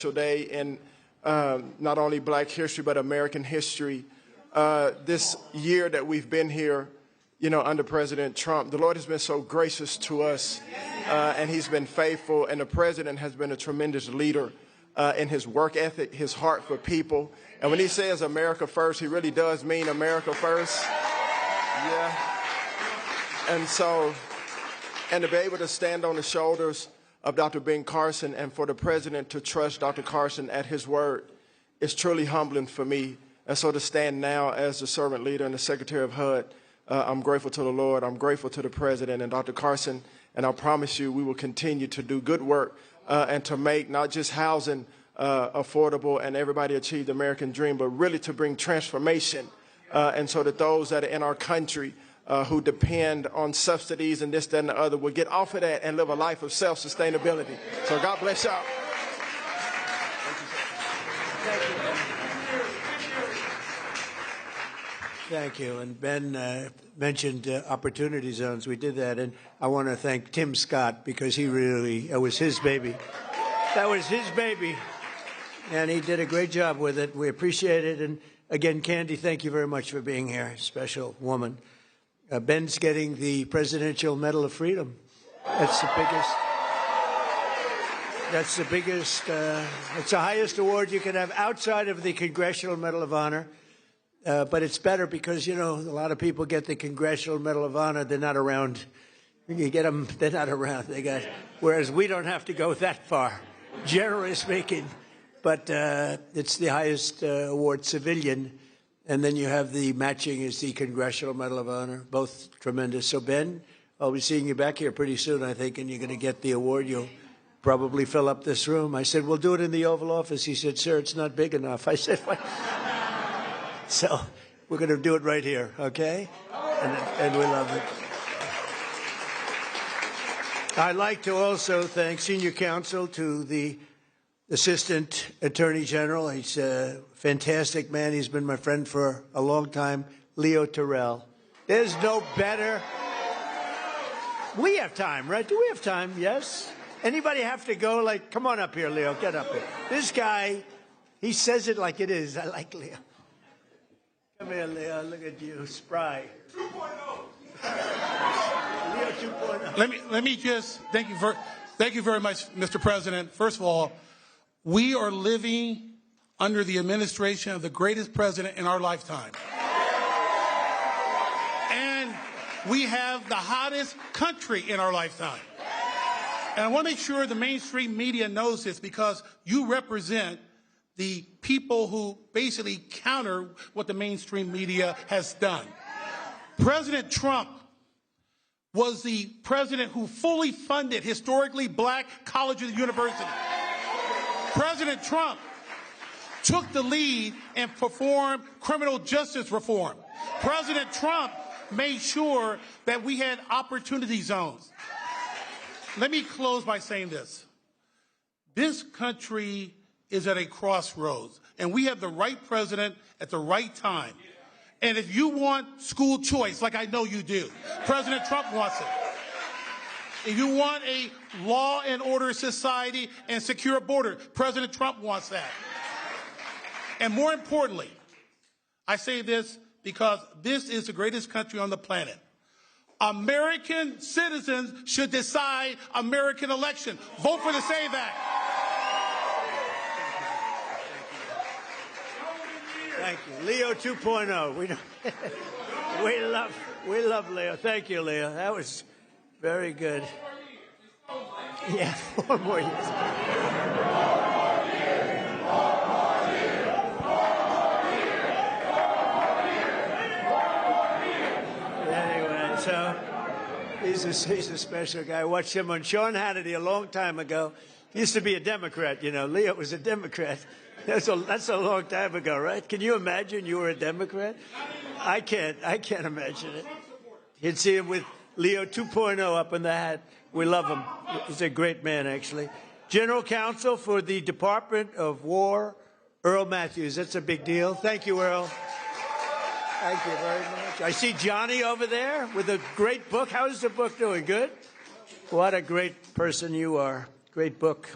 day in not only Black history but American history. This year that we've been here, under President Trump, the Lord has been so gracious to us, and He's been faithful, and the President has been a tremendous leader in his work ethic, his heart for people. And when he says America first, he really does mean America first. Yeah. And to be able to stand on the shoulders of Dr. Ben Carson and for the President to trust Dr. Carson at his word is truly humbling for me. And so to stand now as the servant leader and the Secretary of HUD, I'm grateful to the Lord. I'm grateful to the President and Dr. Carson. And I promise you we will continue to do good work and to make not just housing affordable and everybody achieve the American dream, but really to bring transformation. And so that those that are in our country who depend on subsidies and this, that, and the other will get off of that and live a life of self-sustainability. So God bless y'all. Thank you. And Ben mentioned opportunity zones. We did that. And I want to thank Tim Scott because he really, it was his baby. That was his baby. And he did a great job with it. We appreciate it. And again, Candy, thank you very much for being here. Special woman. Ben's getting the Presidential Medal of Freedom. That's the biggest, it's the highest award you can have outside of the Congressional Medal of Honor. But it's better because, a lot of people get the Congressional Medal of Honor. They're not around. You get them, they're not around. Whereas we don't have to go that far, generally speaking. But it's the highest award, civilian. And then you have the matching is the Congressional Medal of Honor, both tremendous. So, Ben, I'll be seeing you back here pretty soon, I think, and you're going to get the award. You'll probably fill up this room. I said, we'll do it in the Oval Office. He said, sir, it's not big enough. I said, what? So we're going to do it right here, okay? And we love it. I'd like to also thank Senior Counsel to the Assistant Attorney General. He's a fantastic man. He's been my friend for a long time, Leo Terrell. There's no better. We have time, right? Do we have time? Yes? Anybody have to go? Come on up here, Leo. Get up here. This guy, he says it like it is. I like Leo. Come here, Leo. Look at you. Spry. 2.0. Leo 2.0. Let me just thank you very much, Mr. President. First of all, we are living under the administration of the greatest president in our lifetime. And we have the hottest country in our lifetime. And I want to make sure the mainstream media knows this because you represent the people who basically counter what the mainstream media has done. President Trump was the president who fully funded historically Black colleges and universities. President Trump took the lead and performed criminal justice reform. President Trump made sure that we had opportunity zones. Let me close by saying this. This country is at a crossroads, and we have the right president at the right time. And if you want school choice, like I know you do, President Trump wants it. If you want a law and order society and secure border, President Trump wants that. And more importantly, I say this because this is the greatest country on the planet. American citizens should decide American election. Vote for the SAVE Act. Thank you. Leo 2.0. We love Leo. Thank you, Leo. That was very good. Yeah, 4 more years. Anyway, so he's a special guy. I watched him on Sean Hannity a long time ago. He used to be a Democrat, Leo was a Democrat. That's a long time ago, right? Can you imagine you were a Democrat? I can't imagine it. You'd see him with Leo 2.0 up in the hat. We love him. He's a great man, actually. General Counsel for the Department of War, Earl Matthews. That's a big deal. Thank you, Earl. Thank you very much. I see Johnny over there with a great book. How's the book doing? Good? What a great person you are. Great book.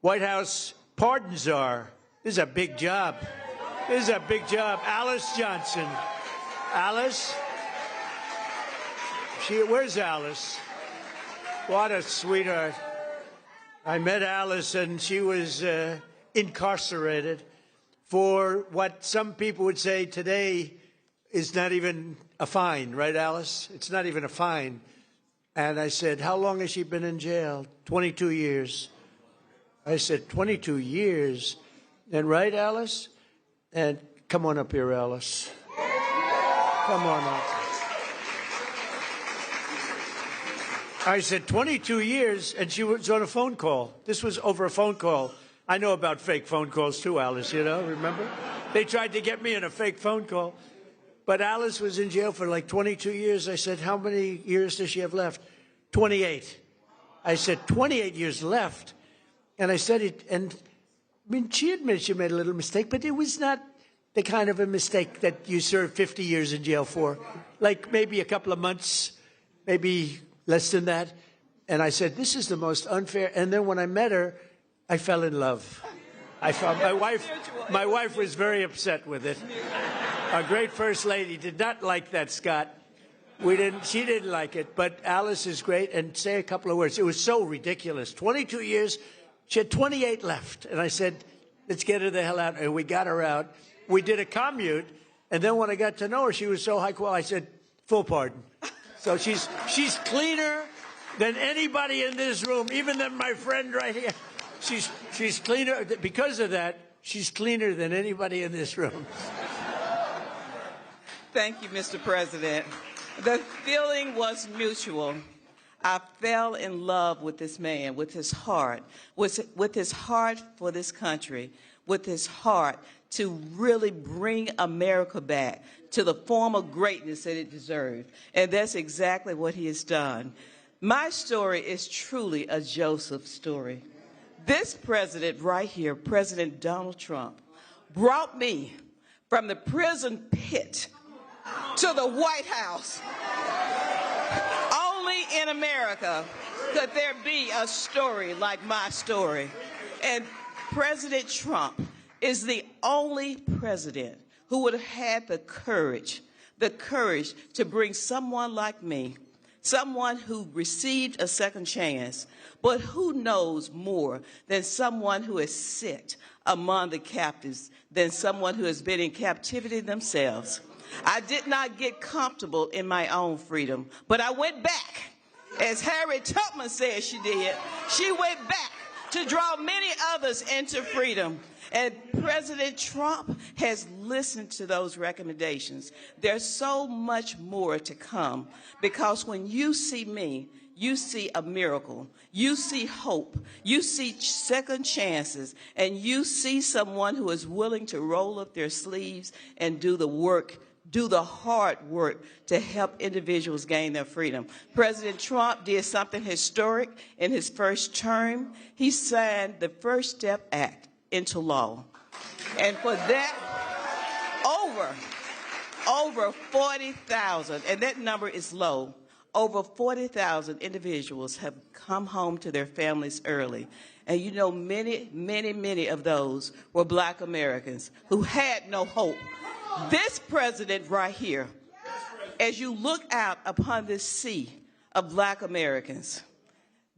White House pardon czar. This is a big job. This is a big job. Alice Johnson. Alice? Where's Alice? What a sweetheart. I met Alice, and she was incarcerated for what some people would say today is not even a fine, right, Alice? It's not even a fine. And I said, how long has she been in jail? 22 years. I said, 22 years. And right, Alice? And come on up here, Alice. Come on up. I said, 22 years, and she was on a phone call. This was over a phone call. I know about fake phone calls too, Alice, you know, remember? They tried to get me in a fake phone call. But Alice was in jail for like 22 years. I said, how many years does she have left? 28. I said, 28 years left. And I said it, and I mean, she admitted she made a little mistake, but it was not the kind of a mistake that you serve 50 years in jail for. Like maybe a couple of months, maybe less than that. And I said, this is the most unfair. And then when I met her, I fell in love. I found my wife was very upset with it. Our great First Lady did not like that, Scott. She didn't like it, but Alice is great. And say a couple of words. It was so ridiculous. 22 years, she had 28 left. And I said, let's get her the hell out. And we got her out. We did a commute. And then when I got to know her, she was so high quality. I said, full pardon. So she's cleaner than anybody in this room, even than my friend right here. She's cleaner. Because of that, she's cleaner than anybody in this room. Thank you, Mr. President. The feeling was mutual. I fell in love with this man, with his heart for this country, with his heart to really bring America back to the form of greatness that it deserved. And that's exactly what he has done. My story is truly a Joseph story. This president right here, President Donald Trump, brought me from the prison pit to the White House. Only in America could there be a story like my story. And President Trump is the only president who would have had the courage to bring someone like me, someone who received a second chance, but who knows more than someone who has sit among the captives, than someone who has been in captivity themselves. I did not get comfortable in my own freedom, but I went back. As Harriet Tubman said she did, she went back to draw many others into freedom. And President Trump has listened to those recommendations. There's so much more to come, because when you see me, you see a miracle. You see hope. You see second chances. And you see someone who is willing to roll up their sleeves and do the work, do the hard work to help individuals gain their freedom. President Trump did something historic in his first term. He signed the First Step Act into law. And for that, over 40,000, and that number is low, over 40,000 individuals have come home to their families early. And you know, many of those were Black Americans who had no hope. This president right here, as you look out upon this sea of Black Americans,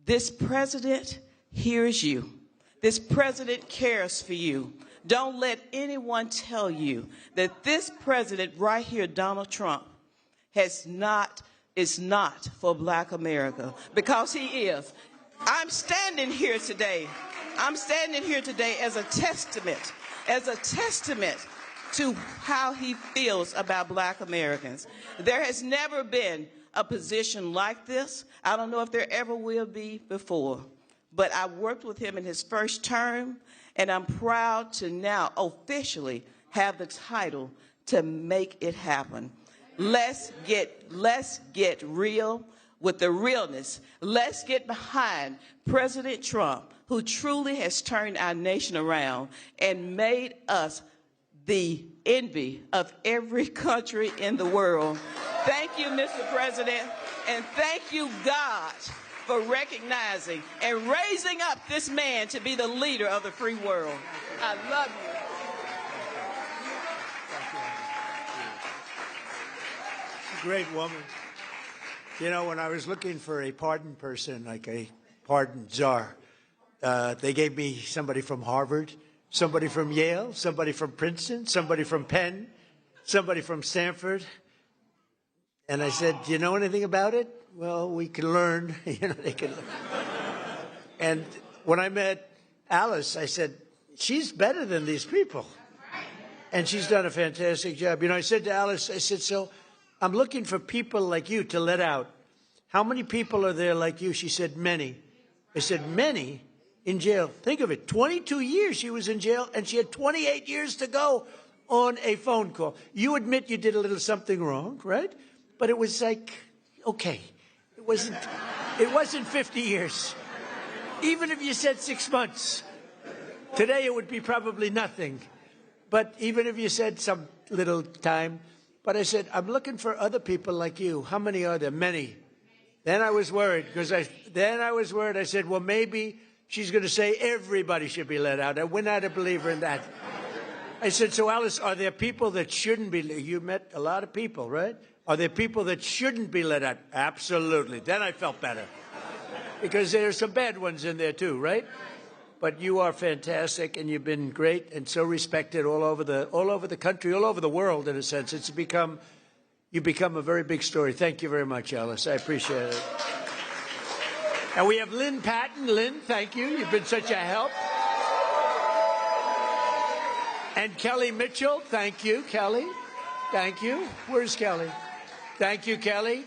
this president hears you. This president cares for you. Don't let anyone tell you that this president right here, Donald Trump, is not for Black America, because he is. I'm standing here today as a testament to how he feels about Black Americans. There has never been a position like this. I don't know if there ever will be before. But I worked with him in his first term, and I'm proud to now officially have the title to make it happen. Let's get real with the realness. Let's get behind President Trump, who truly has turned our nation around and made us the envy of every country in the world. Thank you, Mr. President, and thank you, God, for recognizing and raising up this man to be the leader of the free world. I love you. She's a great woman. You know, when I was looking for a pardon person, like a pardon czar, they gave me somebody from Harvard, somebody from Yale, somebody from Princeton, somebody from Penn, somebody from Stanford. And I said, do you know anything about it? Well, we can learn. You know, they can learn. And when I met Alice, I said, she's better than these people. And she's done a fantastic job. You know, I said to Alice, I said, so I'm looking for people like you to let out. How many people are there like you? She said, many. I said, many? In jail. Think of it. 22 years she was in jail, and she had 28 years to go on a phone call. You admit you did a little something wrong, right? But it was like, okay. It wasn't 50 years. Even if you said 6 months. Today it would be probably nothing. But even if you said some little time. But I said, I'm looking for other people like you. How many are there? Many. Then I was worried, because I said, well, maybe she's going to say everybody should be let out. We're not a believer in that. I said, so Alice, are there people that shouldn't be? You met a lot of people, right? Are there people that shouldn't be let out? Absolutely. Then I felt better, because there are some bad ones in there too, right? But you are fantastic, and you've been great and so respected all over the country, all over the world, in a sense. You've become a very big story. Thank you very much, Alice. I appreciate it. And we have Lynn Patton. Lynn, thank you. You've been such a help. And Kelly Mitchell, thank you, Kelly. Thank you. Where's Kelly? Thank you, Kelly.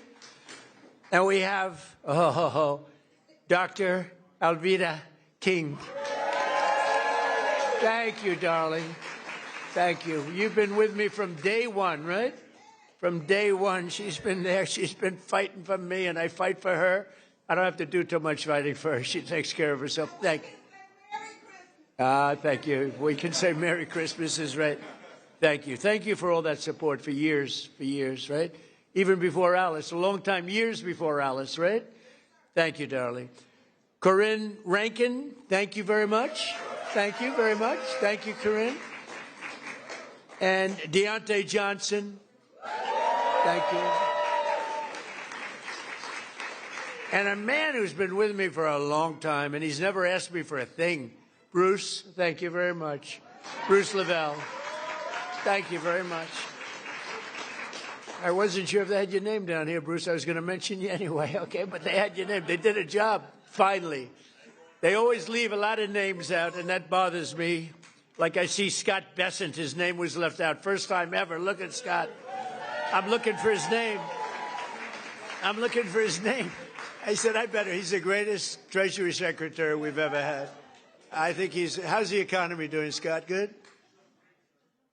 And we have Dr. Alveda King. Thank you, darling. Thank you. You've been with me from day one, right? From day one, she's been there. She's been fighting for me, and I fight for her. I don't have to do too much fighting for her. She takes care of herself. Thank you. Thank you. We can say Merry Christmas is right. Thank you. Thank you for all that support for years, right? Even before Alice, a long time, years before Alice, right? Thank you, darling. Corinne Rankin, thank you very much. Thank you very much. Thank you, Corinne. And Deontay Johnson, thank you. And a man who's been with me for a long time, and he's never asked me for a thing. Bruce, thank you very much. Bruce Lavelle, thank you very much. I wasn't sure if they had your name down here, Bruce. I was going to mention you anyway, okay? But they had your name. They did a job, finally. They always leave a lot of names out, and that bothers me. Like I see Scott Bessent, his name was left out. First time ever. Look at Scott. I'm looking for his name. I'm looking for his name. I said, I better. He's the greatest Treasury Secretary we've ever had. I think how's the economy doing, Scott? Good?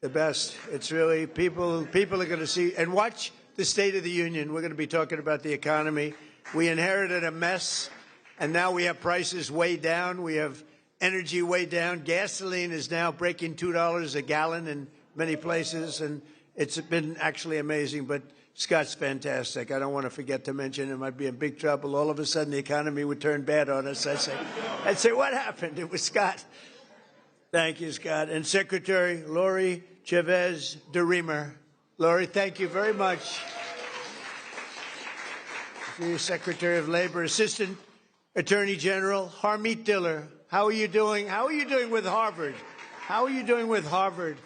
The best. It's really, people are going to see, and watch the State of the Union. We're going to be talking about the economy. We inherited a mess, and now we have prices way down. We have energy way down. Gasoline is now breaking $2 a gallon in many places, and it's been actually amazing. But Scott's fantastic. I don't want to forget to mention him. I'd be in big trouble. All of a sudden, the economy would turn bad on us. I'd say, what happened? It was Scott. Thank you, Scott. And Secretary Lori Chavez DeReamer. Lori, thank you very much. The Secretary of Labor, Assistant Attorney General Harmeet Diller. How are you doing? How are you doing with Harvard? How are you doing with Harvard?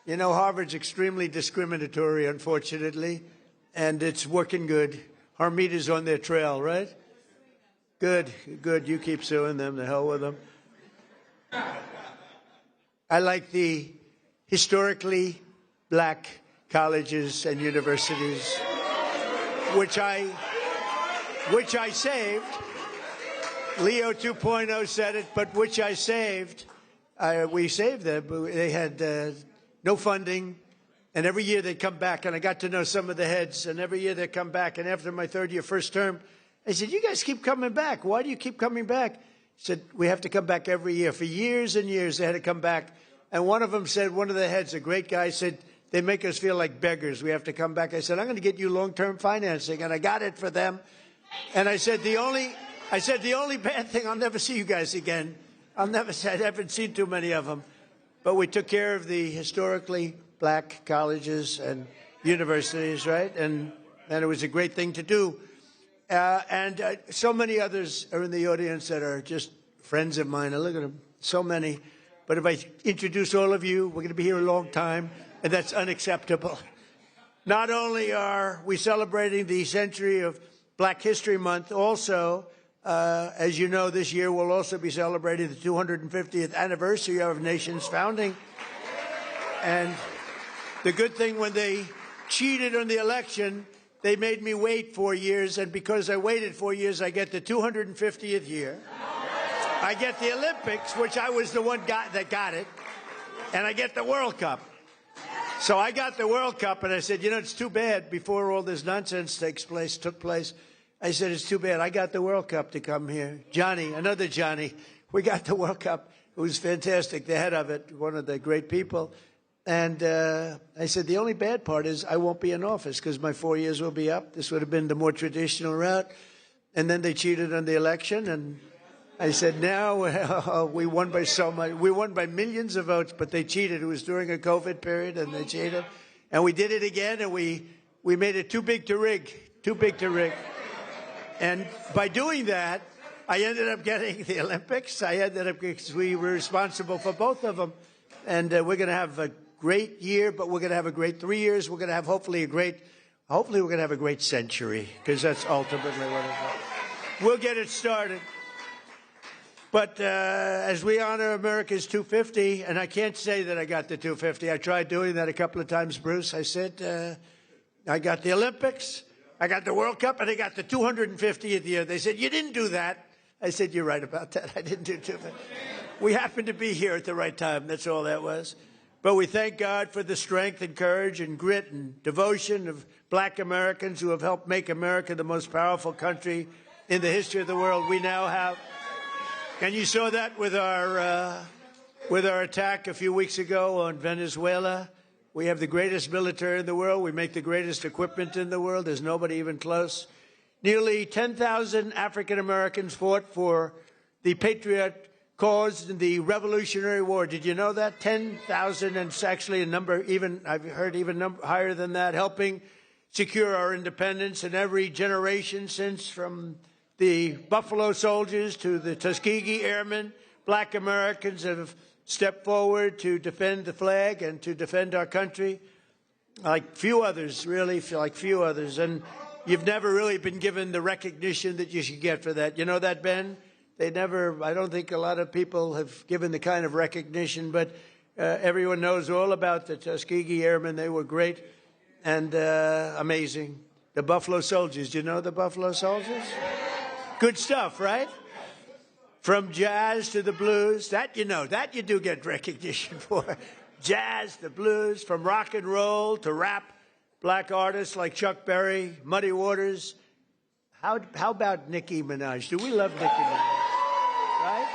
You know, Harvard's extremely discriminatory, unfortunately, and it's working good. Harmeet is on their trail, right? Good, good. You keep suing them. The hell with them. I like the historically black colleges and universities, which I saved. Leo 2.0 said it, but which I saved. We saved them. But they had no funding, and every year they come back, and I got to know some of the heads, and every year they come back, and after my third year, first term, I said, you guys keep coming back. Why do you keep coming back? He said, we have to come back every year. For years and years, they had to come back. And one of them said, one of the heads, a great guy, said, they make us feel like beggars. We have to come back. I said, I'm going to get you long-term financing, and I got it for them. And I said, the only I said, the only bad thing, I'll never see you guys again. I haven't seen too many of them. But we took care of the historically black colleges and universities, right? And it was a great thing to do. And so many others are in the audience that are just friends of mine. I look at them, so many. But if I introduce all of you, we're going to be here a long time, and that's unacceptable. Not only are we celebrating the century of Black History Month, also, as you know, this year we'll also be celebrating the 250th anniversary of our nation's founding. And the good thing, when they cheated on the election, they made me wait 4 years, and because I waited 4 years, I get the 250th year. I get the Olympics, which I was the one that got it, and I get the World Cup. So I got the World Cup, and I said, you know, it's too bad, before all this nonsense took place, I said, it's too bad. I got the World Cup to come here. Johnny, another Johnny, we got the World Cup. It was fantastic, the head of it, one of the great people. And I said, the only bad part is I won't be in office because my 4 years will be up. This would have been the more traditional route. And then they cheated on the election, and I said, now we won by so much. We won by millions of votes, but they cheated. It was during a COVID period, and they cheated. And we did it again, and we made it too big to rig, too big to rig. And by doing that, I ended up getting the Olympics. Because we were responsible for both of them. And we're going to have a great year, but we're going to have a great 3 years. We're going to have hopefully we're going to have a great century, because that's ultimately what it is. We'll get it started. But as we honor America's 250, and I can't say that I got the 250. I tried doing that a couple of times, Bruce. I said, I got the Olympics, I got the World Cup, and I got the 250th year. They said, you didn't do that. I said, you're right about that. I didn't do 250. We happened to be here at the right time. That's all that was. But we thank God for the strength and courage and grit and devotion of black Americans who have helped make America the most powerful country in the history of the world we now have. And you saw that with our attack a few weeks ago on Venezuela. We have the greatest military in the world. We make the greatest equipment in the world. There's nobody even close. Nearly 10,000 African Americans fought for the patriot cause in the Revolutionary War. Did you know that? 10,000, and it's actually a number I've heard higher than that, helping secure our independence in every generation since, from the Buffalo Soldiers to the Tuskegee Airmen. Black Americans have stepped forward to defend the flag and to defend our country like few others, really, like few others. And you've never really been given the recognition that you should get for that. You know that, Ben? I don't think a lot of people have given the kind of recognition, but everyone knows all about the Tuskegee Airmen. They were great and amazing. The Buffalo Soldiers. Do you know the Buffalo Soldiers? Good stuff, right? From jazz to the blues. That you do get recognition for. Jazz, the blues, from rock and roll to rap. Black artists like Chuck Berry, Muddy Waters. How about Nicki Minaj? Do we love Nicki Minaj? Right?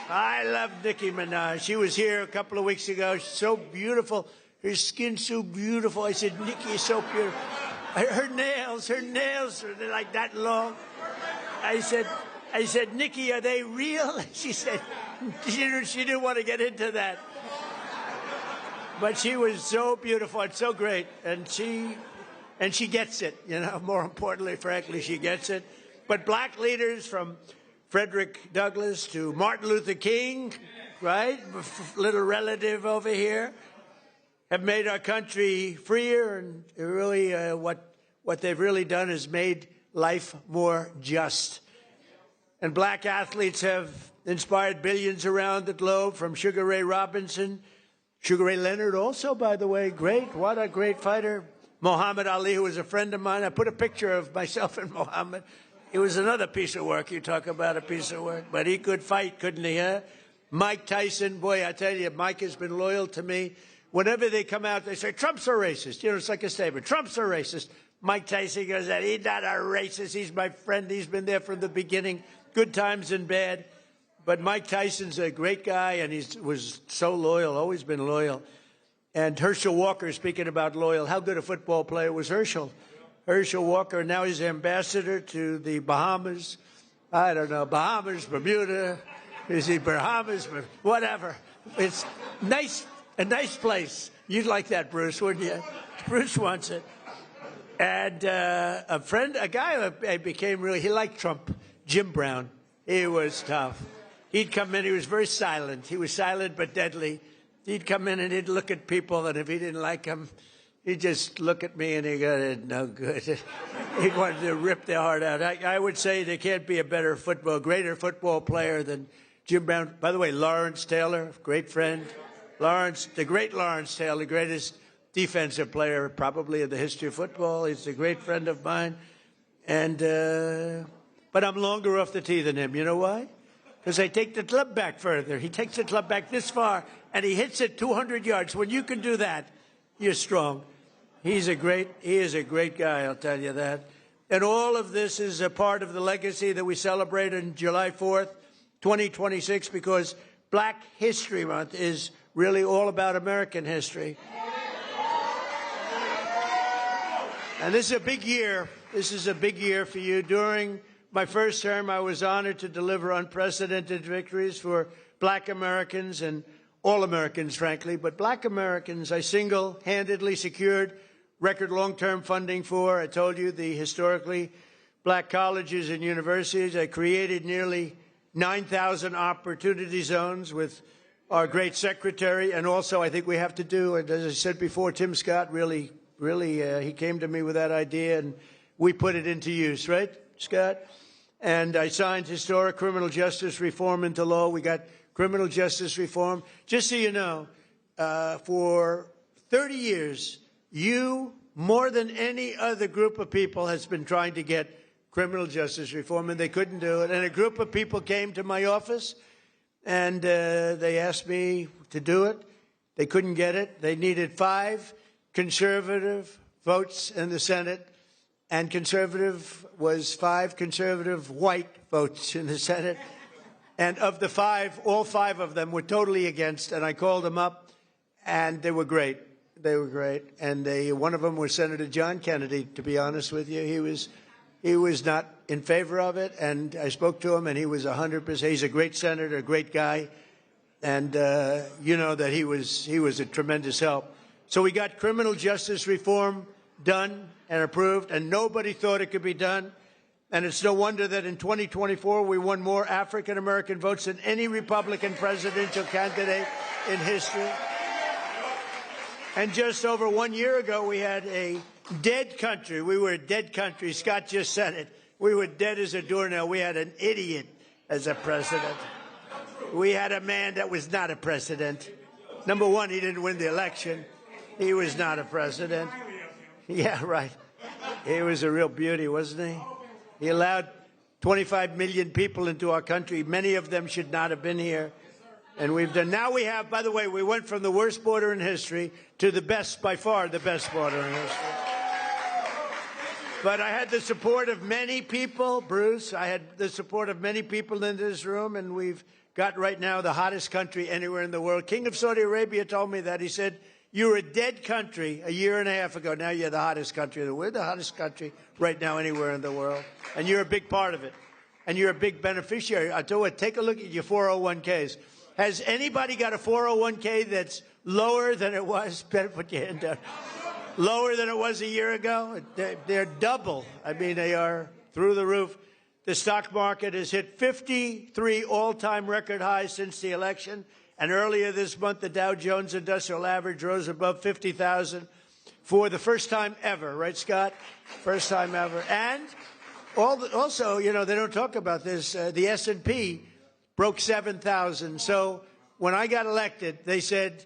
I love Nicki Minaj. She was here a couple of weeks ago. She's so beautiful. Her skin's so beautiful. I said, Nicki is so beautiful. Her nails are like that long. I said, Nicki, are they real? She said, she didn't want to get into that. But she was so beautiful and so great. And she gets it, you know, more importantly, frankly, she gets it. But black leaders from Frederick Douglass to Martin Luther King, right? Little relative over here, have made our country freer, and really what they've really done is made life more just. And black athletes have inspired billions around the globe, from Sugar Ray Robinson, Sugar Ray Leonard also, by the way, great, what a great fighter. Muhammad Ali, who was a friend of mine. I put a picture of myself and Muhammad. It was another piece of work. You talk about a piece of work. But he could fight, couldn't he, huh? Mike Tyson, boy, I tell you, Mike has been loyal to me. Whenever they come out, they say, Trump's a racist. You know, it's like a statement. Trump's a racist. Mike Tyson goes, he's not a racist. He's my friend. He's been there from the beginning, good times and bad. But Mike Tyson's a great guy, and he was so loyal, always been loyal. And Herschel Walker, speaking about loyal, how good a football player was Herschel? Herschel Walker, and now he's ambassador to the Bahamas. I don't know, Bahamas, Bermuda, is he Bahamas, whatever. It's nice, a nice place. You'd like that, Bruce, wouldn't you? Bruce wants it. And a guy I became really, he liked Trump, Jim Brown. He was tough. He'd come in, he was very silent. He was silent but deadly. He'd come in and he'd look at people, and if he didn't like them, he'd just look at me and he'd go, no good. He wanted to rip their heart out. I would say there can't be a greater football player than Jim Brown. By the way, Lawrence Taylor, great friend. The great Lawrence Taylor, the greatest defensive player probably in the history of football. He's a great friend of mine. And but I'm longer off the tee than him. You know why? Because I take the club back further. He takes the club back this far, and he hits it 200 yards. When you can do that, you're strong. He is a great guy, I'll tell you that. And all of this is a part of the legacy that we celebrate on July 4th, 2026, because Black History Month is really all about American history. And this is a big year. This is a big year for you. During my first term, I was honored to deliver unprecedented victories for Black Americans and all Americans, frankly. But Black Americans, I single-handedly secured record long-term funding for. I told you, the historically Black colleges and universities. I created nearly 9,000 opportunity zones with our great secretary. And also, I think we have to do, and as I said before, Tim Scott really, he came to me with that idea, and we put it into use, right, Scott? And I signed historic criminal justice reform into law. We got criminal justice reform. Just so you know, for 30 years, you, more than any other group of people, has been trying to get criminal justice reform, and they couldn't do it. And a group of people came to my office, and they asked me to do it. They couldn't get it. They needed 5 conservative votes in the Senate, and conservative was 5 conservative white votes in the Senate. And of the 5, all 5 of them were totally against, and I called them up, and they were great. They were great. And one of them was Senator John Kennedy, to be honest with you. He was not in favor of it, and I spoke to him, and he was 100%. He's a great senator, a great guy, and you know that he was a tremendous help. So we got criminal justice reform done and approved, and nobody thought it could be done. And it's no wonder that in 2024 we won more African-American votes than any Republican presidential candidate in history. And just over 1 year ago, we had a dead country. We were a dead country. Scott just said it. We were dead as a doornail. We had an idiot as a president. We had a man that was not a president. Number one, he didn't win the election. He was not a president. Yeah, right. He was a real beauty, wasn't he? He allowed 25 million people into our country. Many of them should not have been here. And we've done. Now we have, by the way, we went from the worst border in history to the best, by far, the best border in history. But I had the support of many people, Bruce. I had the support of many people in this room, and we've got right now the hottest country anywhere in the world. King of Saudi Arabia told me that. He said, you were a dead country a year and a half ago. Now you're the hottest country. We're the hottest country right now anywhere in the world. And you're a big part of it. And you're a big beneficiary. I tell you what, take a look at your 401ks. Has anybody got a 401k that's lower than it was? Better put your hand down. Lower than it was a year ago? They're double. I mean, they are through the roof. The stock market has hit 53 all-time record highs since the election. And earlier this month, the Dow Jones Industrial Average rose above 50,000 for the first time ever. Right, Scott? First time ever. And also, you know, they don't talk about this. The S&P broke 7,000. So when I got elected, they said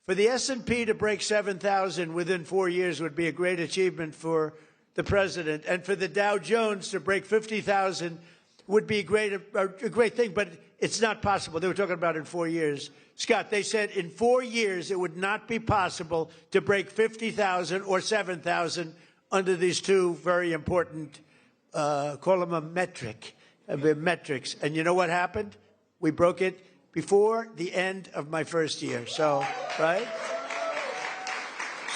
for the S&P to break 7,000 within 4 years would be a great achievement for the president. And for the Dow Jones to break 50,000 would be a great thing, but it's not possible. They were talking about in 4 years. Scott, they said in 4 years it would not be possible to break 50,000 or 7,000 under these two very important, call them a metrics. And you know what happened? We broke it before the end of my first year. So, right?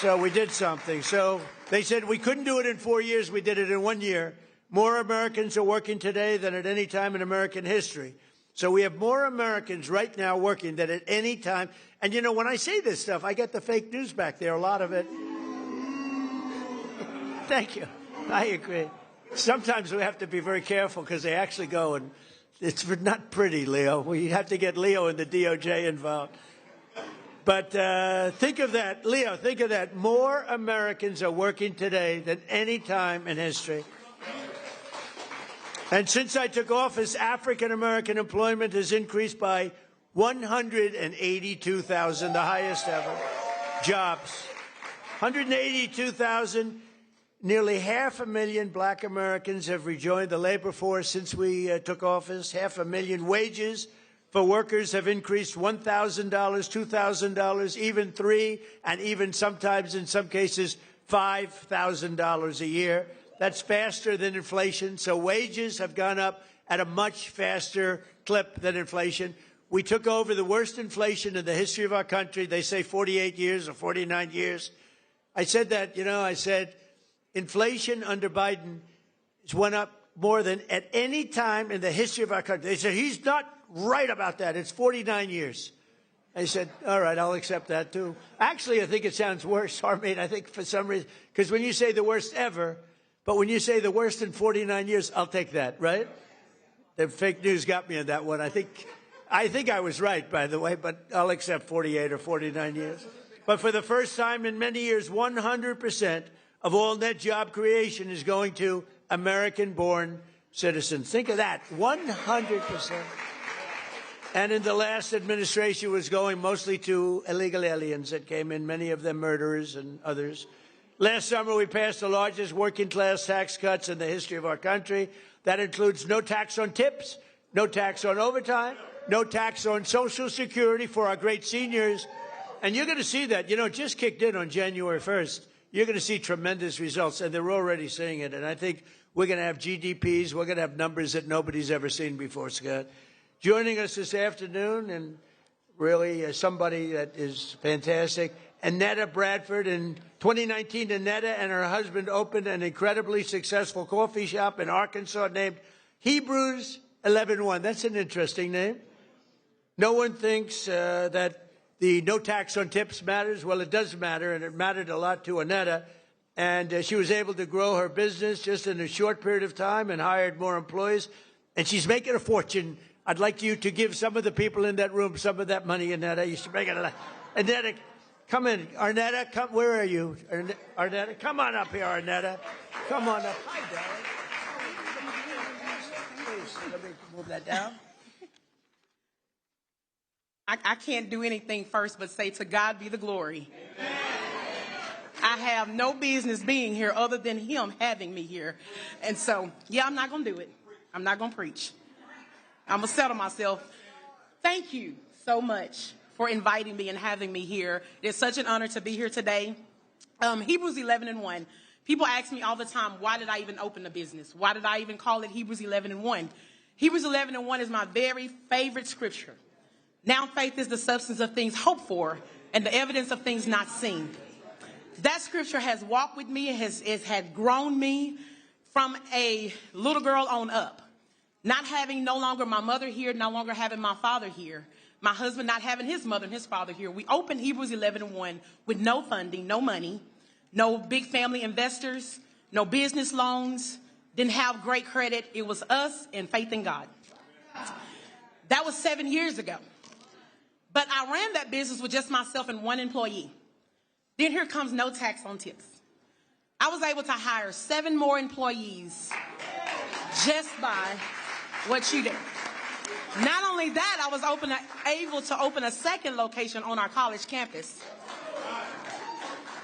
So we did something. So they said we couldn't do it in 4 years. We did it in 1 year. More Americans are working today than at any time in American history. So we have more Americans right now working than at any time. And, you know, when I say this stuff, I get the fake news back there, a lot of it. Thank you. I agree. Sometimes we have to be very careful because they actually go, and it's not pretty, Leo. We have to get Leo and the DOJ involved. But think of that, Leo, think of that. More Americans are working today than any time in history. And since I took office, African-American employment has increased by 182,000, the highest ever. Jobs. 182,000. Nearly 500,000 black Americans have rejoined the labor force since we took office. 500,000 wages for workers have increased $1,000, $2,000, even $3,000, and even sometimes, in some cases, $5,000 a year. That's faster than inflation. So wages have gone up at a much faster clip than inflation. We took over the worst inflation in the history of our country. They say 48 years or 49 years. I said that, you know, I said inflation under Biden has went up more than at any time in the history of our country. They said, he's not right about that. It's 49 years. I said, all right, I'll accept that too. Actually, I think it sounds worse, Harmeet. I think for some reason, because when you say the worst ever, but when you say the worst in 49 years, I'll take that, right? The fake news got me on that one. I think I was right, by the way, but I'll accept 48 or 49 years. But for the first time in many years, 100% of all net job creation is going to American-born citizens. Think of that, 100%. And in the last administration, it was going mostly to illegal aliens that came in, many of them murderers and others. Last summer, we passed the largest working-class tax cuts in the history of our country. That includes no tax on tips, no tax on overtime, no tax on Social Security for our great seniors. And you're going to see that. You know, it just kicked in on January 1st. You're going to see tremendous results, and they're already seeing it. And I think we're going to have GDPs. We're going to have numbers that nobody's ever seen before, Scott. Joining us this afternoon, and really somebody that is fantastic, Annetta Bradford. In 2019, Annetta and her husband opened an incredibly successful coffee shop in Arkansas named Hebrews 11:1. That's an interesting name. No one thinks that the no tax on tips matters. Well, it does matter, and it mattered a lot to Annetta. And she was able to grow her business just in a short period of time and hired more employees. And she's making a fortune. I'd like you to give some of the people in that room some of that money, Annetta. You should make it a lot. Annetta, come in. Arnetta, come. Where are you? Arnetta, come on up here, Arnetta. Come on up. Hi, darling. Please, let me move that down. I can't do anything first but say to God be the glory. Amen. I have no business being here other than him having me here. And so, yeah, I'm not going to do it. I'm not going to preach. I'm going to settle myself. Thank you so much for inviting me and having me here. It's such an honor to be here today. Hebrews 11:1. People ask me all the time, why did I even open a business? Why did I even call it Hebrews 11:1? Hebrews 11:1 is my very favorite scripture. Now faith is the substance of things hoped for and the evidence of things not seen. That scripture has walked with me, it had grown me from a little girl on up. Not having no longer my mother here, no longer having my father here. My husband not having his mother and his father here. We opened Hebrews 11:1 with no funding, no money, no big family investors, no business loans, didn't have great credit. It was us and faith in God. That was 7 years ago. But I ran that business with just myself and one employee. Then here comes no tax on tips. I was able to hire 7 more employees just by what you did. Not only that, I was able to open a second location on our college campus.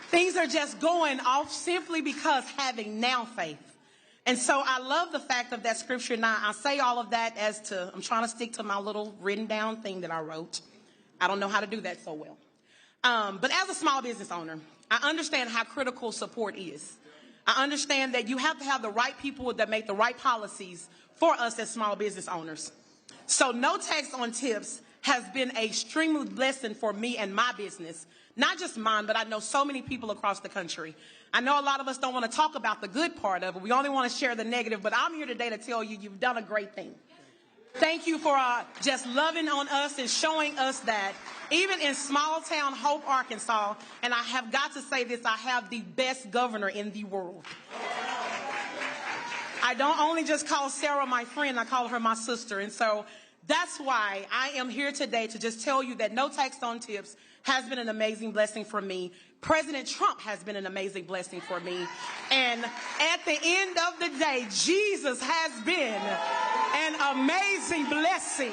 Things are just going off simply because having now faith. And so I love the fact of that scripture. Now, I say all of that as to, I'm trying to stick to my little written down thing that I wrote. I don't know how to do that so well. But as a small business owner, I understand how critical support is. I understand that you have to have the right people that make the right policies for us as small business owners. So no tax on tips has been an extreme blessing for me and my business. Not just mine, but I know so many people across the country. I know a lot of us don't want to talk about the good part of it. We only want to share the negative, but I'm here today to tell you you've done a great thing. Thank you for just loving on us and showing us that even in small town Hope, Arkansas, and I have got to say this, I have the best governor in the world. I don't only just call Sarah my friend, I call her my sister. And so that's why I am here today to just tell you that No Tax on Tips has been an amazing blessing for me. President Trump has been an amazing blessing for me. And at the end of the day, Jesus has been an amazing blessing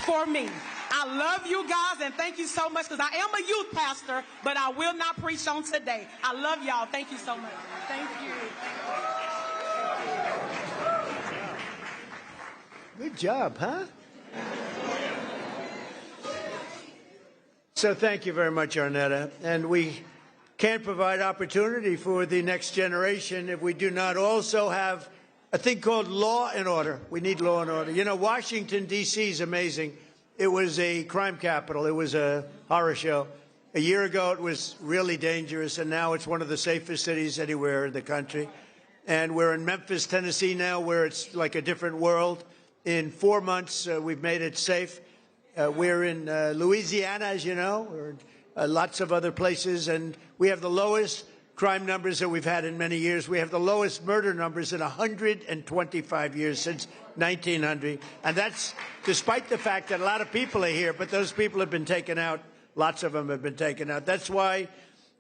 for me. I love you guys, and thank you so much, because I am a youth pastor, but I will not preach on today. I love y'all. Thank you so much. Thank you. Good job, huh? So thank you very much, Arnetta. And we can't provide opportunity for the next generation if we do not also have a thing called law and order. We need law and order. You know, Washington, D.C. is amazing. It was a crime capital. It was a horror show. A year ago, it was really dangerous, and now it's one of the safest cities anywhere in the country. And we're in Memphis, Tennessee now, where it's like a different world. In 4 months, we've made it safe. We're in Louisiana, as you know, or lots of other places, and we have the lowest crime numbers that we've had in many years. We have the lowest murder numbers in 125 years, since 1900. And that's despite the fact that a lot of people are here, but those people have been taken out. Lots of them have been taken out. That's why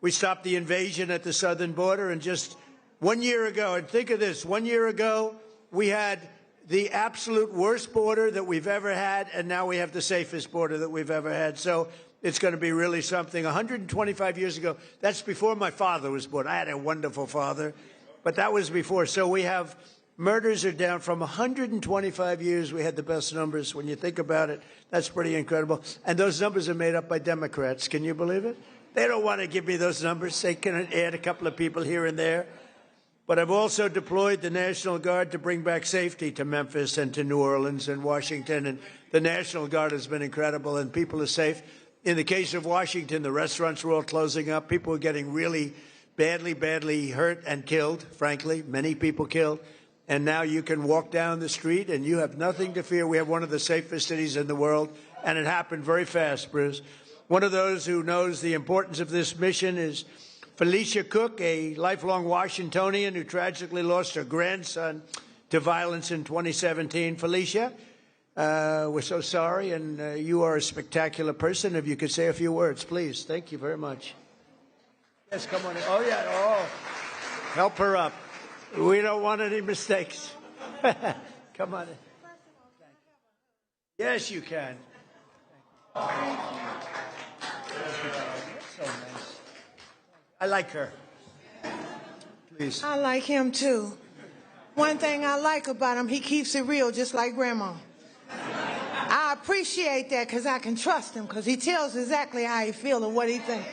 we stopped the invasion at the southern border. And just 1 year ago, and think of this, 1 year ago, we had the absolute worst border that we've ever had, and now we have the safest border that we've ever had. So it's going to be really something. 125 years ago, that's before my father was born. I had a wonderful father, but that was before. So we have, murders are down from 125 years. We had the best numbers. When you think about it, that's pretty incredible. And those numbers are made up by Democrats. Can you believe it? They don't want to give me those numbers. They can add a couple of people here and there. But I've also deployed the National Guard to bring back safety to Memphis and to New Orleans and Washington. And the National Guard has been incredible, and people are safe. In the case of Washington, the restaurants were all closing up. People were getting really badly hurt and killed, frankly. Many people killed. And now you can walk down the street and you have nothing to fear. We have one of the safest cities in the world, and it happened very fast, Bruce. One of those who knows the importance of this mission is Felicia Cook, a lifelong Washingtonian who tragically lost her grandson to violence in 2017. Felicia, we're so sorry, and you are a spectacular person. If you could say a few words, please. Thank you very much. Yes, come on in. Oh, yeah. Oh, help her up. We don't want any mistakes. Come on in. Yes, you can. So nice. I like her. Please. I like him, too. One thing I like about him, he keeps it real, just like Grandma. I appreciate that because I can trust him, because he tells exactly how he feels and what he thinks.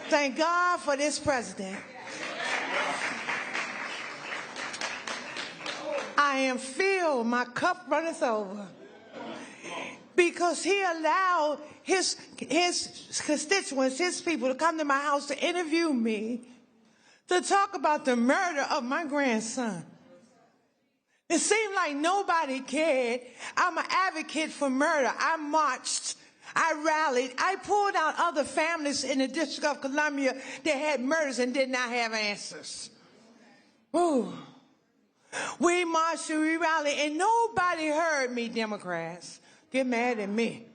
Thank God for this president. I am filled, my cup runneth over, because he allowed his constituents, his people, to come to my house to interview me, to talk about the murder of my grandson. It seemed like nobody cared. I'm an advocate for murder. I marched. I rallied. I pulled out other families in the District of Columbia that had murders and did not have answers. Ooh. We marched and we rallied, and nobody heard me, Democrats. Get mad at me.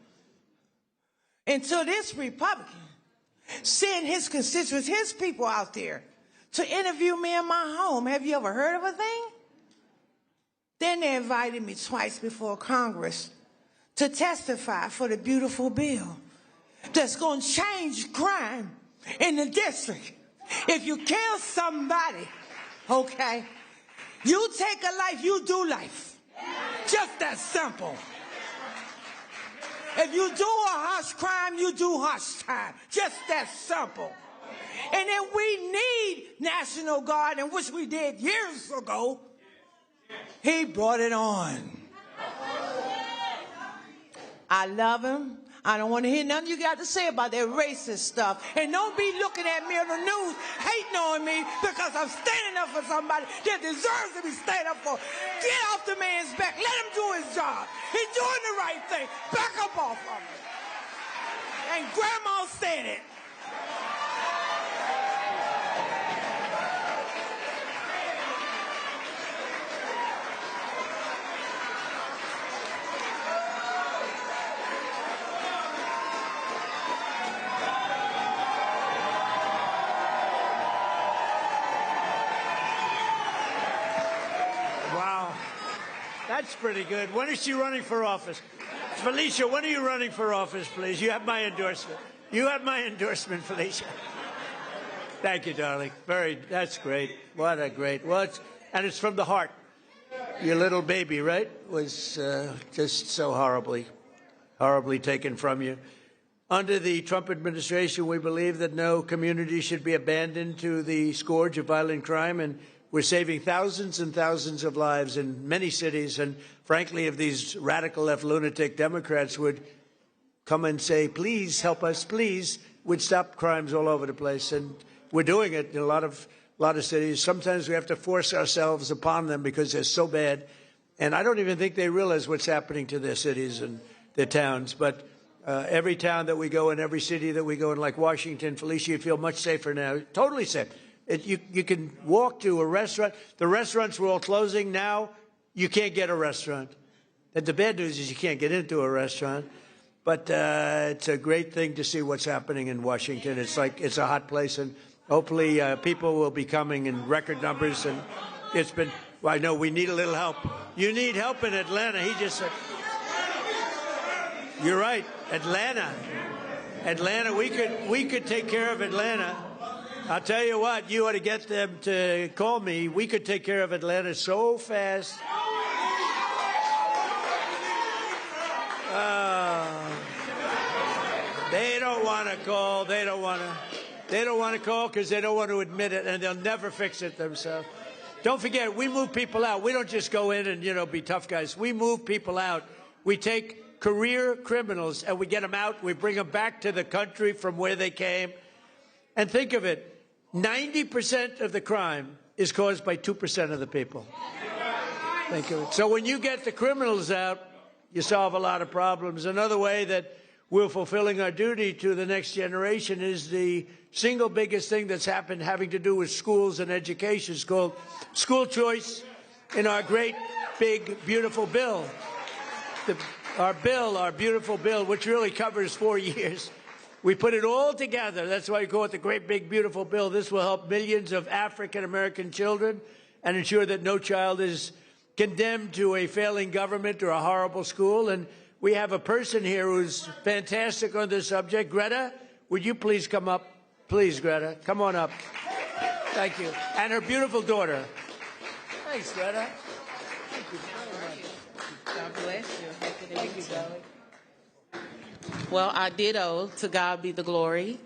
Until this Republican sent his constituents, his people out there to interview me in my home. Have you ever heard of a thing? Then they invited me twice before Congress to testify for the beautiful bill that's going to change crime in the district. If you kill somebody, okay, you take a life, you do life. Just that simple. If you do a harsh crime, you do harsh time. Just that simple. And then we need National Guard, and which we did years ago. He brought it on. I love him. I don't want to hear nothing you got to say about that racist stuff. And don't be looking at me on the news hating on me because I'm standing up for somebody that deserves to be standing up for. Get off the man's back. Let him do his job. He's doing the right thing. Back up off of him. And Grandma said it. That's pretty good. When is she running for office? Felicia, when are you running for office, please? You have my endorsement. You have my endorsement, Felicia. Thank you, darling. That's great. What a great, and it's from the heart. Your little baby, right, was just so horribly taken from you. Under the Trump administration, we believe that no community should be abandoned to the scourge of violent crime, and we're saving thousands and thousands of lives in many cities. And frankly, if these radical left lunatic Democrats would come and say, please help us, please, we'd stop crimes all over the place. And we're doing it in a lot of cities. Sometimes we have to force ourselves upon them because they're so bad. And I don't even think they realize what's happening to their cities and their towns. But every town that we go in, every city that we go in, like Washington, Felicia, you feel much safer now, totally safe. You can walk to a restaurant. The restaurants were all closing. Now you can't get a restaurant. And the bad news is you can't get into a restaurant. But it's a great thing to see what's happening in Washington. It's like it's a hot place, and hopefully people will be coming in record numbers. And it's been, well, I know we need a little help. You need help in Atlanta. He just said, you're right, Atlanta, we could take care of Atlanta. I'll tell you what, you ought to get them to call me. We could take care of Atlanta so fast. They don't want to call. They don't want to call because they don't want to admit it, and they'll never fix it themselves. Don't forget, we move people out. We don't just go in and, be tough guys. We move people out. We take career criminals and we get them out. We bring them back to the country from where they came. And think of it. 90% of the crime is caused by 2% of the people. Think of it. So when you get the criminals out, you solve a lot of problems. Another way that we're fulfilling our duty to the next generation is the single biggest thing that's happened having to do with schools and education. It's called school choice in our great, big, beautiful bill. Our beautiful bill, which really covers 4 years. We put it all together. That's why we call it the great, big, beautiful bill. This will help millions of African-American children and ensure that no child is condemned to a failing government or a horrible school. And we have a person here who's fantastic on this subject. Greta, would you please come up? Please, Greta, come on up. Thank you. And her beautiful daughter. Thanks, Greta. Thank you very much. God bless you. Happy to meet you, darling. Well, I ditto, to God be the glory.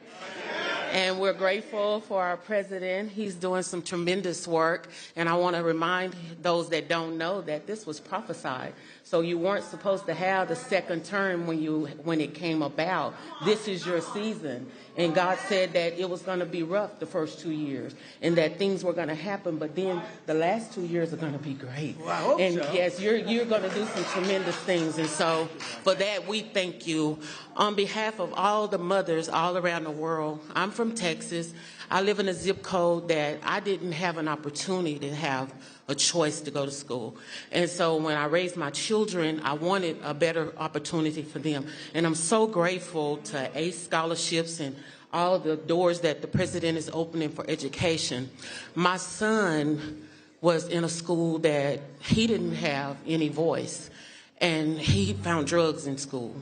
And we're grateful for our president. He's doing some tremendous work. And I want to remind those that don't know that this was prophesied. So you weren't supposed to have the second term when it came about. This is your season. And God said that it was going to be rough the first 2 years and that things were going to happen. But then the last 2 years are going to be great. Well, I hope and so. yes, you're going to do some tremendous things. And so for that, we thank you. On behalf of all the mothers all around the world, I'm from Texas. I live in a zip code that I didn't have an opportunity to have a choice to go to school. And so when I raised my children, I wanted a better opportunity for them. And I'm so grateful to ACE scholarships and all the doors that the president is opening for education. My son was in a school that he didn't have any voice, and he found drugs in school,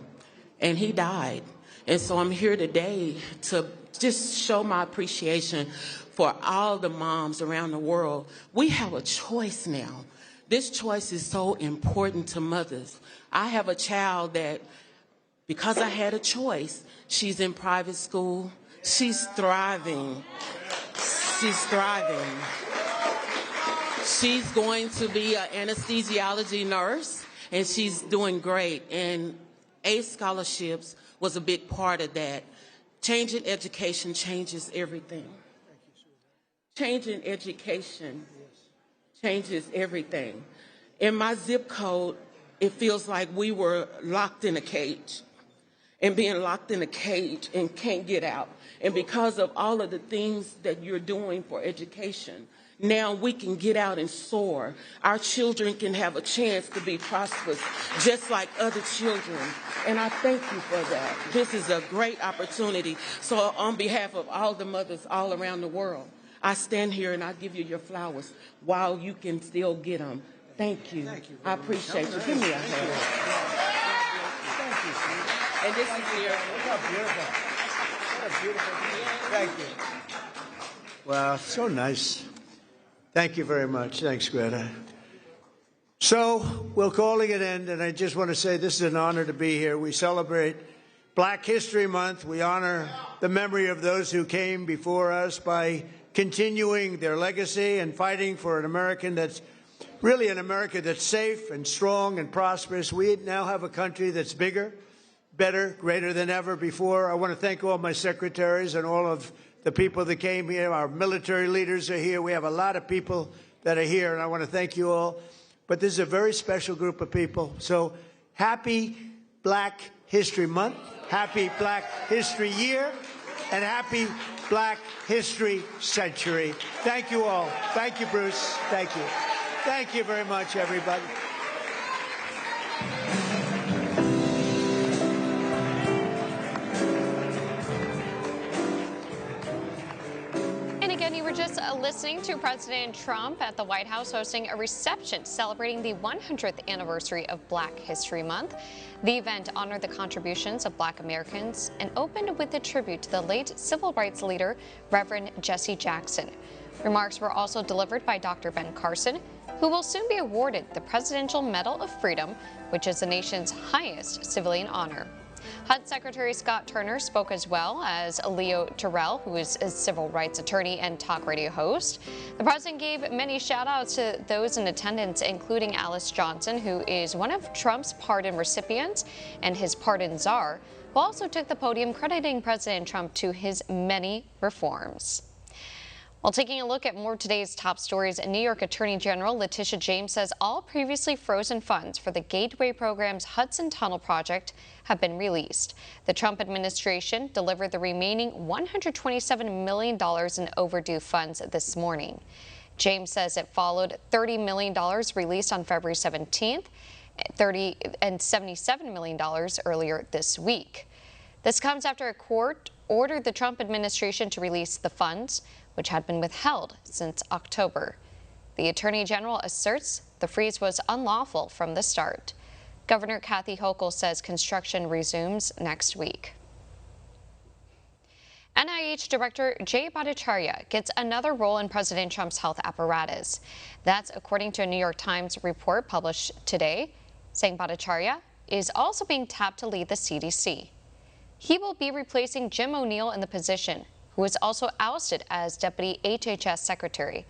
and he died. And so I'm here today to just show my appreciation for all the moms around the world. We have a choice now. This choice is so important to mothers. I have a child that, because I had a choice, she's in private school. She's thriving. She's thriving. She's going to be an anesthesiology nurse, and she's doing great. And ACE scholarships was a big part of that. Changing education changes everything. Changing education changes everything. In my zip code, it feels like we were locked in a cage, and being locked in a cage and can't get out. And because of all of the things that you're doing for education, now we can get out and soar. Our children can have a chance to be prosperous, just like other children. And I thank you for that. This is a great opportunity. So on behalf of all the mothers all around the world, I stand here and I give you your flowers while you can still get them. Thank you. Thank you. I appreciate you. Give me a hand. Thank you, sweetie. And this is your... Look how beautiful. What a beautiful thing. Thank you. Wow, so nice. Thank you very much. Thanks, Greta. So we're calling it end, and I just want to say this is an honor to be here. We celebrate Black History Month. We honor the memory of those who came before us by continuing their legacy and fighting for an American that's really an America that's safe and strong and prosperous. We now have a country that's bigger, better, greater than ever before. I want to thank all my secretaries and all of the people that came here. Our military leaders are here. We have a lot of people that are here, and I want to thank you all. But this is a very special group of people. So happy Black History Month, happy Black History Year, and happy Black History Century. Thank you all. Thank you, Bruce. Thank you. Thank you very much, everybody. You were just listening to President Trump at the White House hosting a reception celebrating the 100th anniversary of Black History Month. The event honored the contributions of Black Americans and opened with a tribute to the late civil rights leader, Reverend Jesse Jackson. Remarks were also delivered by Dr. Ben Carson, who will soon be awarded the Presidential Medal of Freedom, which is the nation's highest civilian honor. HUD Secretary Scott Turner spoke as well as Leo Terrell, who is a civil rights attorney and talk radio host. The president gave many shout-outs to those in attendance, including Alice Johnson, who is one of Trump's pardon recipients and his pardon czar, who also took the podium crediting President Trump to his many reforms. Well, taking a look at more of today's top stories, New York Attorney General Letitia James says all previously frozen funds for the Gateway Program's Hudson Tunnel project have been released. The Trump administration delivered the remaining $127 million in overdue funds this morning. James says it followed $30 million released on February 17th, and $77 million earlier this week. This comes after a court ordered the Trump administration to release the funds, which had been withheld since October. The Attorney General asserts the freeze was unlawful from the start. Governor Kathy Hochul says construction resumes next week. NIH Director Jay Bhattacharya gets another role in President Trump's health apparatus. That's according to a New York Times report published today, saying Bhattacharya is also being tapped to lead the CDC. He will be replacing Jim O'Neill in the position, who was also ousted as Deputy HHS Secretary.